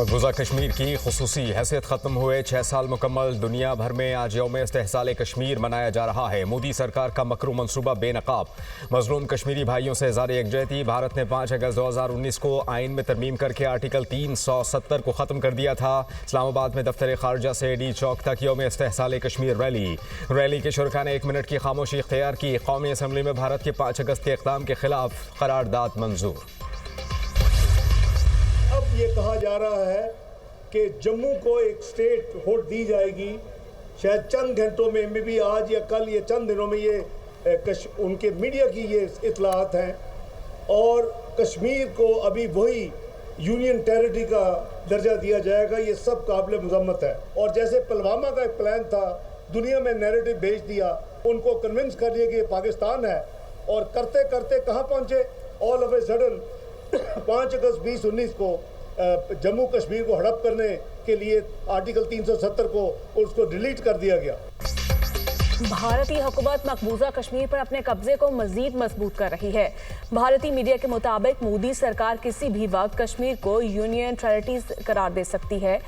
मकबूजा कश्मीर की खुसूसी हैसियत ख़त्म हुए 6 साल मुकम्मल। दुनिया भर में आज यौम इस्तेहसाल कश्मीर मनाया जा रहा है। मोदी सरकार का मकरू मनसूबा बेनकाब। मजलूम कश्मीरी भाइयों से इज़हार यकजहती। भारत ने 5 अगस्त 2019 को आइन में तरमीम करके आर्टिकल 370 को ख़त्म कर दिया था। इस्लामाबाद में दफ्तर खारजा से डी चौक तक यौम इस्तेहसाल कश्मीर रैली के शुरका ने 1 मिनट की खामोशी इख्तियार की। कौमी असम्बली में भारत के 5 अगस्त के इक़दाम के खिलाफ करारदाद मंजूर। अब ये कहा जा रहा है कि जम्मू को एक स्टेट होड दी जाएगी। शायद चंद घंटों में भी आज या कल या चंद दिनों में ये उनके मीडिया की ये इतलात हैं। और कश्मीर को अभी वही यूनियन टेरिटरी का दर्जा दिया जाएगा। ये सब काबिल मज़म्मत है। और जैसे पुलवामा का एक प्लान था, दुनिया में नैरेटिव भेज दिया, उनको कन्विंस कर लिया कि ये पाकिस्तान है। और करते करते कहाँ पहुँचे? ऑल ऑफ ए सडन 5 अगस्त 2019 को जम्मू कश्मीर को हड़प करने के लिए आर्टिकल 370 को उसको डिलीट कर दिया गया। भारतीय हुकूमत मकबूजा कश्मीर पर अपने कब्जे को मजीद मजबूत कर रही है। भारतीय मीडिया के मुताबिक मोदी सरकार किसी भी वक्त कश्मीर को यूनियन टेरिटरी करार दे सकती है।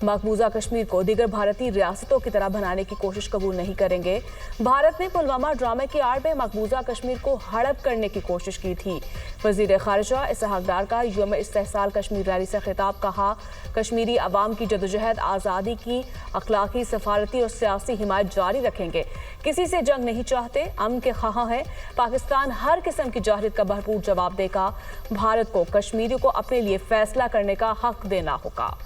मकबूजा कश्मीर को दीगर भारतीय रियासतों की तरह बनाने की कोशिश कबूल नहीं करेंगे। भारत ने पुलवामा ड्रामे की आड़ में मकबूजा कश्मीर को हड़प करने की कोशिश की थी। वजीर खारजा इसहाक डार का यौम इस्तेहसाल कश्मीर रैली से खिताब। कहा, कश्मीरी अवाम की जदोजहद आज़ादी की अखलाकी, सफारती और सियासी हिमायत जारी रखेंगे। किसी से जंग नहीं चाहते, अमन के ख्वाह हैं। पाकिस्तान हर किस्म की जाहिलियत का भरपूर जवाब देगा। भारत को कश्मीरियों को अपने लिए फैसला करने का हक देना होगा।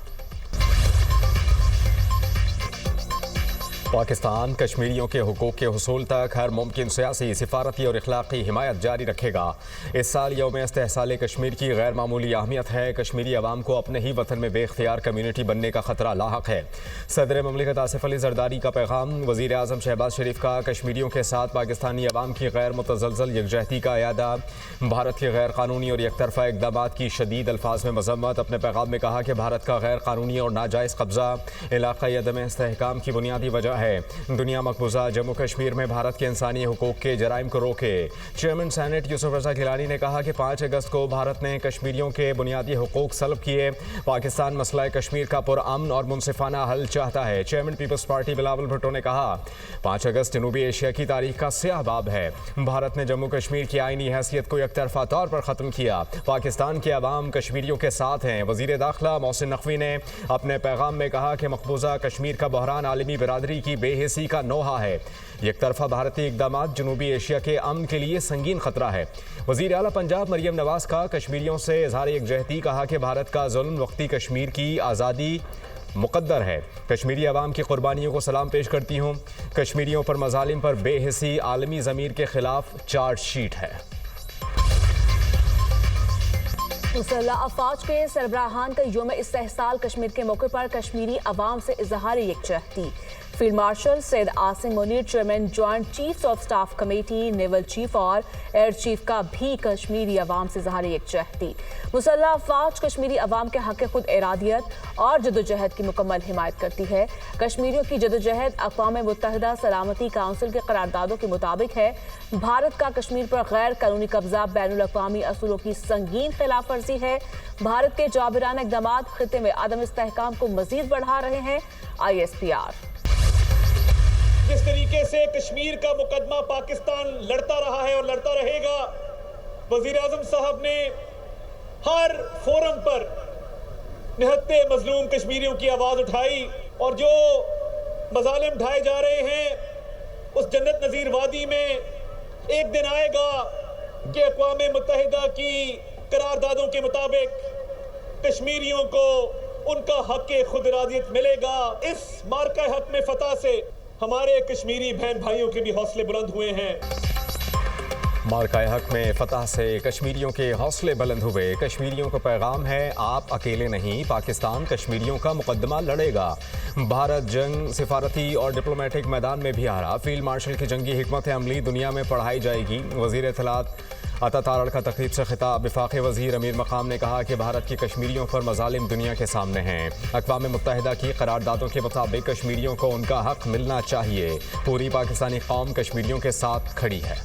पाकिस्तान कश्मीरियों के हुकूक के हुसूल तक हर मुमकिन सियासी, सिफारती और इखलाकी हिमायत जारी रखेगा। इस साल यौम इस्तेहसाल कश्मीर की गैर मामूली अहमियत है। कश्मीरी अवाम को अपने ही वतन में बेख्तियार कम्यूनिटी बनने का खतरा लाहक है। सदर ममलिकत आसिफ अली जरदारी का पैगाम। वज़ीर आज़म शहबाज शरीफ का कश्मीरियों के साथ पाकिस्तानी अवाम की गैर मुतज़लज़ल यकजहती का अयादा। भारत के गैर कानूनी और एकतरफा इक़दामात की शदीद अल्फाज में मज़म्मत। अपने पैगाम में कहा कि भारत का गैर कानूनी और नाजायज़ कब्ज़ा इलाक़ाई अदम इस्तेहकाम की बुनियादी वजह है। दुनिया मकबूजा जम्मू कश्मीर में भारत के इंसानी हुकूक के जराइम को रोके। चेयरमैन सेनेट यूसुफ रज़ा गिलानी ने कहा कि 5 अगस्त को भारत ने कश्मीरियों के बुनियादी हुकूक सल्ब किए। पाकिस्तान मसला कश्मीर का पुरअमन और मुनसिफाना हल चाहता है। चेयरमैन पीपल्स पार्टी बिलावल भुट्टो ने कहा, 5 अगस्त जनूबी एशिया की तारीख का स्याह बाब है। भारत ने जम्मू कश्मीर की आईनी हैसियत को एकतरफा तौर पर ख़त्म किया। पाकिस्तान के अवाम कश्मीरियों के साथ हैं। वज़ीर दाखिला मोहसिन नकवी ने अपने पैगाम में कहा कि मकबूजा कश्मीर का बहरान आलमी बिरादरी की बेहिसी का नोहा है। एक तरफा भारतीय इक़दामात जनूबी एशिया के अमन के लिए संगीन खतरा है। वज़ीर आला पंजाब मरियम नवाज का कश्मीरियों से इज़हार यकजहती। कहा कि भारत का जुल्म वक्ती कश्मीर की आज़ादी मुक़द्दर है। कश्मीरी अवाम की कुर्बानियों को सलाम पेश करती हूँ। कश्मीरियों पर मज़ालिम पर बेहिसी आलमी ज़मीर के खिलाफ चार्जशीट है। मुसल्लह अफवाज के सरबराहान का यौम इस्तेहसाल कश्मीर के मौके पर कश्मीरी अवाम से इज़हार यकजहती। Field marshal Syed Asim Munir, chairman joint chiefs of staff committee, naval chief और एयर चीफ का भी कश्मीरी अवाम से इज़हार यकजहती। मुसल्लह अफवाज कश्मीरी अवाम के हक़ खुद इरादियत और जदोजहद की मुकम्मल हिमायत करती है। कश्मीरियों की जदोजहद अक़वाम मुत्तहिदा सलामती काउंसिल के करारदादों के मुताबिक है। भारत का कश्मीर पर गैर कानूनी कब्जा बैनुल अक़वामी असूलों की संगीन खिलाफ वर्जी है। भारत के जाबिराना इक़दामात खित्ते में अदम इस्तेहकाम को मजीद बढ़ा रहे हैं। ISPR जिस तरीके से कश्मीर का मुकदमा पाकिस्तान लड़ता रहा है और लड़ता रहेगा, वजीर आजम साहब ने हर फोरम पर निहत्ते मजलूम कश्मीरियों की आवाज़ उठाई। और जो मजालिम ढाए जा रहे हैं, उस जन्नत नज़ीर वादी में एक दिन आएगा कि अक़वाम मुत्तहिदा की करारदादों के मुताबिक कश्मीरियों को उनका हक़ खुद इरादियत मिलेगा। इस मार्का हक़ में फतह से हमारे कश्मीरी बहन भाइयों के भी हौसले बुलंद हुए हैं। मार्का हक में फतह से कश्मीरियों के हौसले बुलंद हुए। कश्मीरियों का पैगाम है, आप अकेले नहीं, पाकिस्तान कश्मीरियों का मुकदमा लड़ेगा। भारत जंग, सिफारती और डिप्लोमेटिक मैदान में भी हारा। फील्ड मार्शल की जंगी हिकमत अमली दुनिया में पढ़ाई जाएगी। वज़ीर इत्तलात अता तारड़ का तकरीब से खिताब। वफाक़ी वज़ीर अमीर मकाम ने कहा कि भारत की कश्मीरियों पर मज़ालिम दुनिया के सामने हैं। अक़वाम मुत्तहिदा की करारदादों के मुताबिक कश्मीरियों को उनका हक़ मिलना चाहिए। पूरी पाकिस्तानी कौम कश्मीरियों के साथ खड़ी है।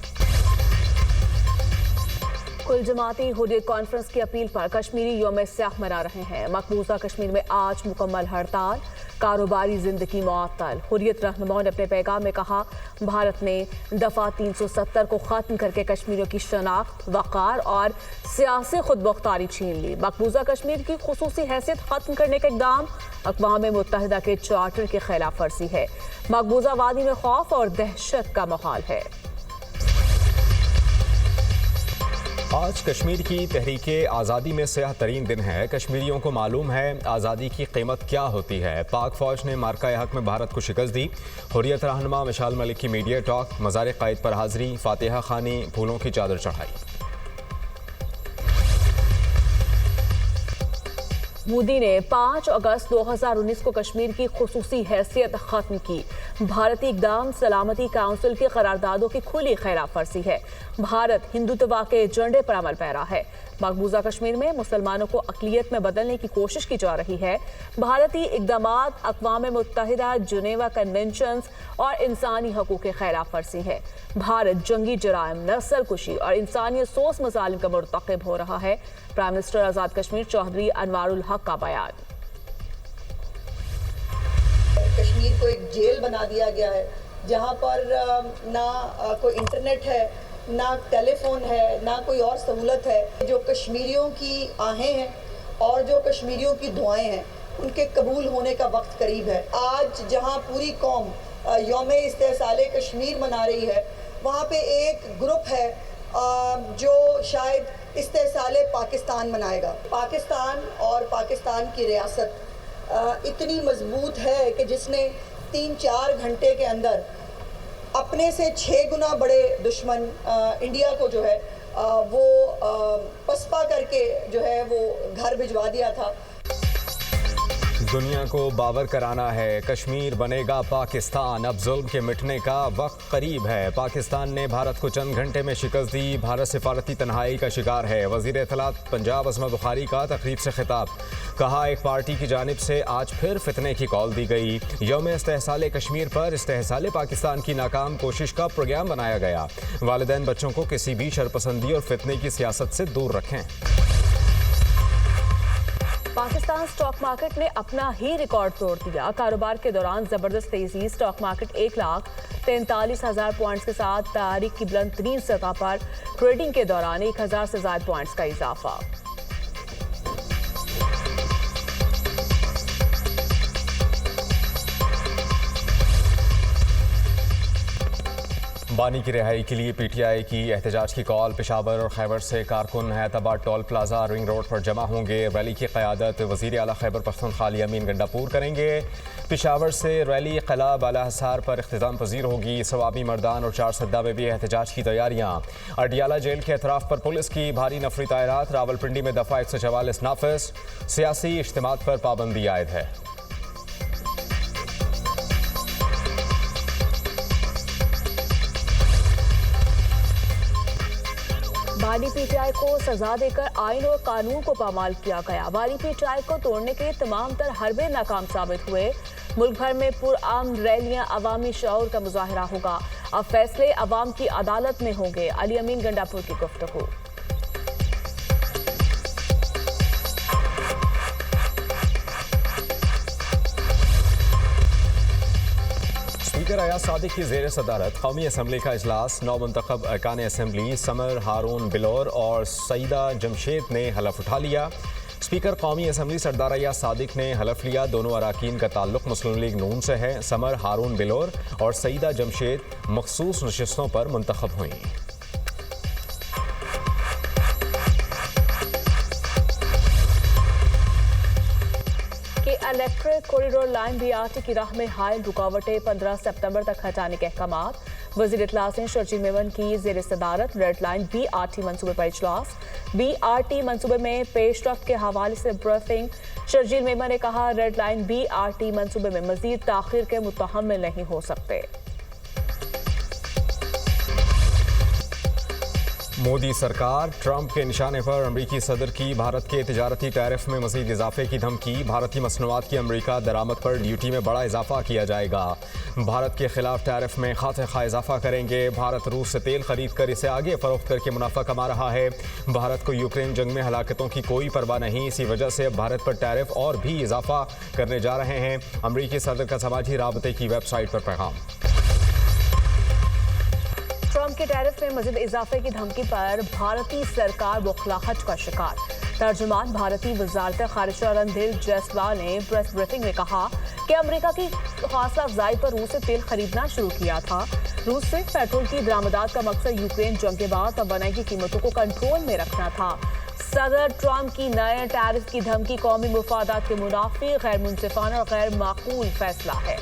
कुल जमाती हुर्रियत कॉन्फ्रेंस की अपील पर कश्मीरी यौम स्याह मना रहे हैं। मकबूजा कश्मीर में आज मुकम्मल हड़ताल, कारोबारी जिंदगी मुअत्तल। हुर्रियत रहनुमाओं ने अपने पैगाम में कहा, भारत ने दफा 370 को खत्म करके कश्मीरियों की शनाख्त, वक़ार और सियासी खुदमुख्तारी छीन ली। मकबूजा कश्मीर की खुसूसी हैसियत खत्म करने का इक़दाम अक़वाम मुत्तहिदा के चार्टर की खिलाफ वर्जी है। मकबूजा वादी में खौफ और दहशत का माहौल है। आज कश्मीर की तहरीके आज़ादी में स्याह तरीन दिन है। कश्मीरियों को मालूम है आज़ादी की कीमत क्या होती है। पाक फौज ने मार्का हक में भारत को शिकस्त दी। हुर्रियत रहनुमा मिशाल मलिक की मीडिया टॉक, मज़ार क़ायद पर हाज़री, फातिहा खानी, फूलों की चादर चढ़ाई। मोदी ने 5 अगस्त 2019 को कश्मीर की खुसूसी हैसियत खत्म की। भारतीय इक़दाम सलामती काउंसिल की करारदादों की खुली खिलाफ वर्जी है। भारत हिंदुत्व के एजेंडे पर अमल पैरा है। मकबूजा कश्मीर में मुसलमानों को अक़लियत में बदलने की कोशिश की जा रही है। भारतीय इक़दामात अक़वाम मुत्तहिदा, जुनेवा कन्वेंशन और इंसानी हकूक़ के खिलाफ वर्जी है। भारत जंगी जराइम, नस्ल कुशी और इंसानियत सोस मज़ालिम का मुर्तकिब हो रहा है। प्राइम मिनिस्टर आज़ाद कश्मीर चौधरी अनवारुल हक का बयान। कश्मीर को एक जेल बना दिया गया है जहां पर ना कोई इंटरनेट है, ना टेलीफोन है, ना कोई और सहूलत है। जो कश्मीरियों की आहें हैं और जो कश्मीरियों की दुआएं हैं, उनके कबूल होने का वक्त करीब है। आज जहां पूरी कौम यौम इस्तेहसाले कश्मीर मना रही है, वहां पे एक ग्रुप है जो शायद इस्तेहसाले पाकिस्तान मनाएगा। पाकिस्तान और पाकिस्तान की रियासत इतनी मजबूत है कि जिसने 3-4 घंटे के अंदर अपने से 6 गुना बड़े दुश्मन इंडिया को जो है वो पसपा करके जो है वो घर भिजवा दिया था। दुनिया को बावर कराना है, कश्मीर बनेगा पाकिस्तान। अब जुल्म के मिटने का वक्त करीब है। पाकिस्तान ने भारत को चंद घंटे में शिकस्त दी। भारत सिफारती तन्हाई का शिकार है। वज़ीर इत्तलात पंजाब अज़मत बुखारी का तकरीब से खिताब, कहा एक पार्टी की जानिब से आज फिर फितने की कॉल दी गई। यौम इस्तेहसाले कश्मीर पर इस्तेहसाले पाकिस्तान की नाकाम कोशिश का प्रोग्राम बनाया गया। वालिदैन बच्चों को किसी भी शरपसंदी और फितने की सियासत से दूर रखें। पाकिस्तान स्टॉक मार्केट ने अपना ही रिकॉर्ड तोड़ दिया। कारोबार के दौरान जबरदस्त तेजी। स्टॉक मार्केट 1,43,000 पॉइंट्स के साथ तारीख की बुलंद तरीन सतह पर। ट्रेडिंग के दौरान 1,000 से ज्यादा पॉइंट्स का इजाफा। बानी की रिहाई के लिए पीटीआई की एहतजाज की कॉल। पेशावर और खैबर से कारकुन Hyderabad toll plaza ring road पर जमा होंगे। रैली की क़यादत वज़ीर आला खैबर पख्तूनख्वा अली अमीन गंडापुर करेंगे। पेशावर से रैली क़िला बाला हिसार पर इख्तिताम पजीर होगी। सवाबी मर्दान और चारसद्दा में भी एहतजाज की तैयारियाँ। अडियाला जेल के अतराफ पर पुलिस की भारी नफरी तायरात। रावलपिंडी में दफ़ा 144 नाफिज। सियासी इज्तिमात पर पाबंदी आयद है। बानी पीटीआई को सजा देकर आइन और कानून को पामाल किया गया। बानी पीटीआई को तोड़ने के तमाम तर हरबे नाकाम साबित हुए। मुल्क भर में पुरअमन रैलियां, अवामी शऊर का मुजाहरा होगा। अब फैसले अवाम की अदालत में होंगे। अली अमीन गंडापुर की गुफ्तगू। स्पीकर अयाज सादिक की ज़ेर सदारत कौमी असम्बली का इजलास। नौ मुंतखब अरकान असम्बली समर हारून बिलोर और सईदा जमशेद ने हलफ उठा लिया। स्पीकर कौमी असम्बली सरदार अयाज सादिक ने हलफ लिया। दोनों अराकीन का ताल्लुक मुस्लिम लीग नून से है। समर हारून बिलोर और सईदा जमशेद मखसूस नशिस्तों पर मुंतखब हुई। इलेक्ट्रिक कॉरिडोर लाइन बीआरटी की राह में हायल रुकावटें 15 सितंबर तक हटाने के अहकामात। वज़ीर इत्तलात शर्जील मेमन की ज़ेर सदारत रेड लाइन बीआरटी मंसूबे पर इजलास। बीआरटी मंसूबे में पेशरफ्त के हवाले से ब्रीफिंग। शर्जील मेमन ने कहा रेड लाइन बीआरटी मंसूबे में मजीद ताखीर के मुतहम्मिल नहीं हो सकते। मोदी सरकार ट्रंप के निशाने पर अमेरिकी सदर की भारत के तिजारती टैरिफ में मजीद इजाफे की धमकी। भारतीय मसनूआत की अमेरिका दरामद पर ड्यूटी में बड़ा इजाफा किया जाएगा। भारत के खिलाफ टैरिफ में खाते खा इजाफा करेंगे। भारत रूस से तेल खरीद कर इसे आगे फरोख्त करके मुनाफा कमा रहा है। भारत को यूक्रेन जंग में हलाकतों की कोई परवाह नहीं। इसी वजह से अब भारत पर टैरिफ और भी इजाफा करने जा रहे हैं। अमेरिकी सदर का समाजी राबते की वेबसाइट पर पैगाम। ट्रंप के टैरिफ में मजीद इजाफे की धमकी पर भारतीय सरकार बौखलाहट का शिकार। तर्जुमान भारतीय वजारत खारिजा रणधीर जयसवाल ने प्रेस ब्रीफिंग में कहा कि अमेरिका की हौसला अफजाई पर रूस से तेल खरीदना शुरू किया था। रूस से पेट्रोल की बरामदात का मकसद यूक्रेन जंग के बाद तवानाई की कीमतों को कंट्रोल में रखना था। सदर ट्रंप की नए टैरिफ की धमकी कौमी मुफादात के मुनाफी, गैर मुनसिफाना और गैर माकूल फैसला है।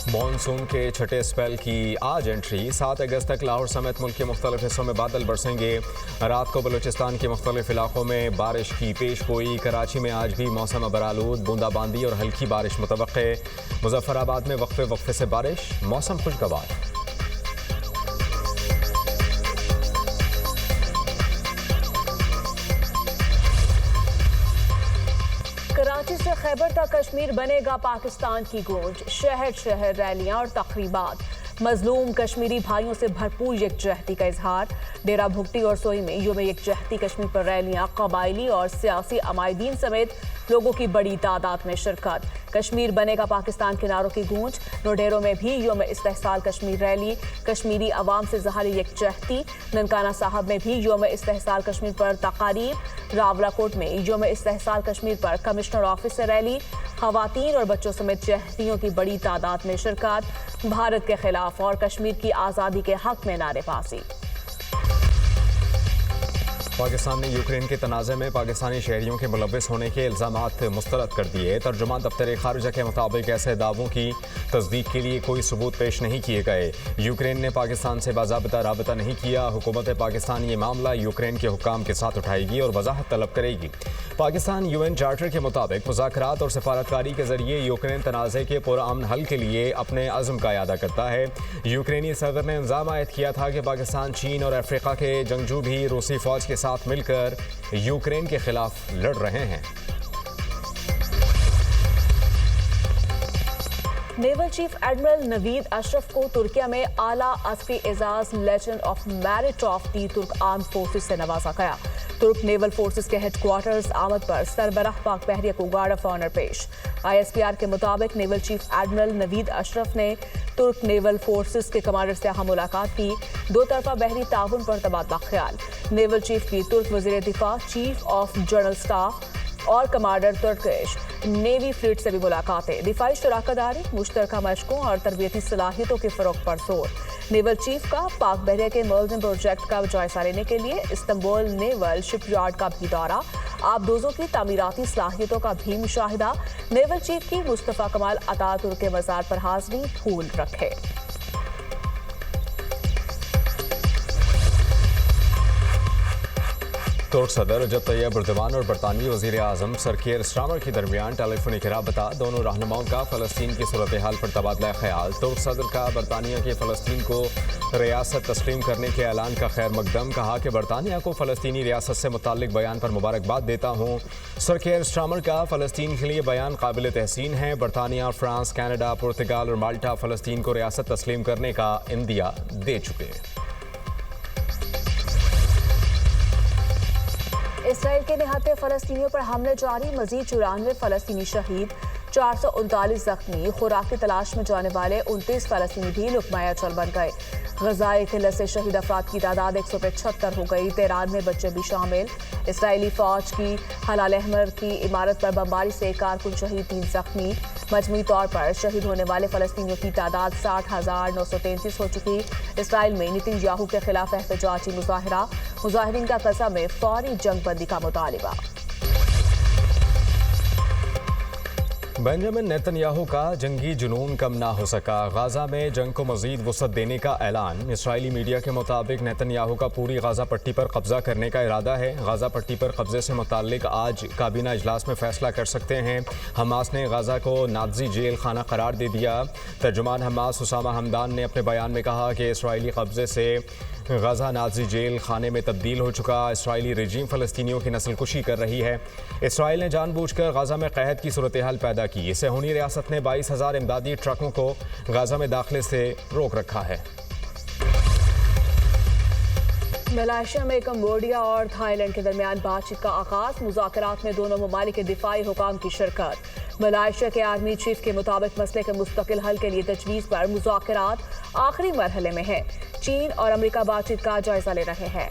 मॉनसून के छठे स्पेल की आज एंट्री। 7 अगस्त तक लाहौर समेत मुल्क के मुख्तलिफ हिस्सों में बादल बरसेंगे। रात को बलूचिस्तान के मुख्तलिफ इलाकों में बारिश की पेश गोई। कराची में आज भी मौसम अबरालूद, बूंदाबांदी और हल्की बारिश मुतवक्के। मुजफ्फराबाद में वक्फे वक्फे से बारिश, मौसम खुशगवार। कराची से खैबर तक कश्मीर बनेगा पाकिस्तान की गूंज। शहर शहर रैलियां और तकरीबात। मजलूम कश्मीरी भाइयों से भरपूर यकजहती का इजहार। डेरा भुगटी और सोई में यूम यकजहती कश्मीर पर रैलियां, कबायली और सियासी अमायदीन समेत लोगों की बड़ी तादाद में शिरकत। कश्मीर बनेगा पाकिस्तान के नारों की गूंज। नोडेरों में भी यूम इस्तेहसाल कश्मीर रैली। कश्मीरी अवाम से ज़ाहिर यकजहती। ननकाना साहब में भी यूम इस्तेहसाल कश्मीर पर तकारीब। रावलाकोट में यूम इस्तेहसाल कश्मीर पर कमिश्नर ऑफिस से रैली। खवातीन और बच्चों समेत जहतियों की बड़ी तादाद में शिरकत। भारत के खिलाफ और कश्मीर की आज़ादी के हक में नारेबाजी। पाकिस्तान ने यूक्रेन के तनाज़े में पाकिस्तानी शहरियों के मुलव्विस होने के इल्ज़ामात मुस्तरद कर दिए। तर्जुमान दफ्तर खारिजा के मुताबिक ऐसे दावों की तस्दीक के लिए कोई सबूत पेश नहीं किए गए। यूक्रेन ने पाकिस्तान से बाज़ाब्ता राबता नहीं किया। हुकूमत पाकिस्तान ये मामला यूक्रेन के हुक्काम के साथ उठाएगी और वजाहत तलब करेगी। पाकिस्तान UN चार्टर के मुताबिक मुज़ाकरात और सफारतकारी के जरिए यूक्रेन तनाज़े के पुरअमन हल के लिए अपने अज़्म का इरादा करता है। यूक्रेनी सदर ने इल्ज़ाम आयद किया था कि पाकिस्तान, चीन और अफ्रीका के जंगजू भी रूसी फ़ौज के साथ मिलकर यूक्रेन के खिलाफ लड़ रहे हैं। Naval chief admiral Naveed Ashraf को तुर्किया में आला अस्फी एजाज legion of merit of the Turk arm forces से नवाजा गया। तुर्क नेवल फोर्सेस के हेडक्वार्टर्स आमद पर सरबराह पाक बहरिया को गार्ड ऑफ ऑनर पेश। ISPR के मुताबिक naval chief admiral Naveed Ashraf ने तुर्क नेवल फोर्सेस के कमांडर से अहम मुलाकात की। दो तरफा बहरी ताउन पर तबादला ख्याल। नेवल चीफ की तुर्क वज़ीर दिफा, चीफ ऑफ जनरल स्टाफ और कमांडर तुर्किश नेवी फ्लीट से भी मुलाकातें। दिफाई शराकतदारी, मुश्तरका मशकों और तरबियती सलाहियतों के फ़रोग पर जोर। नेवल चीफ का पाक बहरिया के मर्जन प्रोजेक्ट का जायजा लेने के लिए इस्तांबुल नेवल शिपयार्ड का भी दौरा। आबदोजों की तामीराती सलाहियतों का भी मुशाहिदा। नेवल चीफ की मुस्तफ़ा कमाल अतातुर्क के मज़ार पर हाज़री, फूल रखे। तुर्क सदर रजब तैयब एर्दोगान और बरतानवी वज़ीर आज़म सर कीर स्टारमर के दरमियान टेलीफोनिक राबता। दोनों रहनुमाओं का फ़लस्तीन की सूरत हाल पर तबादला ख्याल। तुर्क सदर का बरतानिया के फ़लस्तीन को रियासत तस्लीम करने के ऐलान का खैर मकदम। कहा कि बरतानिया को फ़लस्तीनी रियासत से मुताल्लिक बयान पर मुबारकबाद देता हूँ। सर कीर स्टारमर का फ़लस्तीन के लिए बयान काबिल तहसीन है। बरतानिया, फ्रांस, कनाडा, पुर्तगाल और माल्टा फ़लस्तीन को रियासत तस्लीम करने का इंदिया दे चुके। इसराइल के निहत्ते फ़लस्तीनियों पर हमले जारी। मजीद 94 फ़लस्तीनी शहीद, 439 जख्मी। खुराक की तलाश में जाने वाले 29 फ़लस्तीनी भी लुकमाया चल बन गए। ग़ज़ाए क़िल्लत से शहीद अफराद की तादाद 175 हो गई। 93 बच्चे भी शामिल। इसराइली फ़ौज की हलाल अहमर की इमारत पर बमबारी से कारकुन शहीद, 3 जख्मी। मजमूई तौर पर शहीद होने वाले फ़लस्तीनियों की तादाद 60,933 हो चुकी। इसराइल में नेतन्याहू के खिलाफ एहतजाजी मुजाहिरा। मुजाहिरीन का गज़ा में फौरी जंग बंदी का मुतालिबा। बेंजामिन नेतन्याहू का जंगी जुनून कम ना हो सका। गाजा में जंग को मजीद वुसअत देने का ऐलान। इसराइली मीडिया के मुताबिक नेतन्याहू का पूरी गाजा पट्टी पर कब्जा करने का इरादा है। गाजा पट्टी पर कब्जे से मुताल्लिक आज काबीना इजलास में फैसला कर सकते हैं। हमास ने गाजा को नाज़ी जेल खाना करार दे दिया। तर्जुमान हमास उसामा हमदान ने अपने बयान में कहा कि इसराइली कब्जे से गाजा नाज़ी जेल खाने में तब्दील हो चुका। इसराइली रजीम फ़लस्तीनियों की नस्लकुशी कर रही है। इसराइल ने जानबूझकर गाजा में क़हत की सूरत हाल पैदा की। सहूनी रियासत ने 22,000 इमदादी ट्रकों को गाजा में दाखिले से रोक रखा है। मलेशिया में कंबोडिया और थाईलैंड के दरमियान बातचीत का आगाज। मुज़ाकरात में दोनों ममालिक के दिफाई हुकाम की शिरकत। मलेशिया के आर्मी चीफ के मुताबिक मसले के मुस्तकिल हल के लिए तजवीज़ पर मुज़ाकरात आखिरी मरहले में है। चीन और अमेरिका बातचीत का जायजा ले रहे हैं।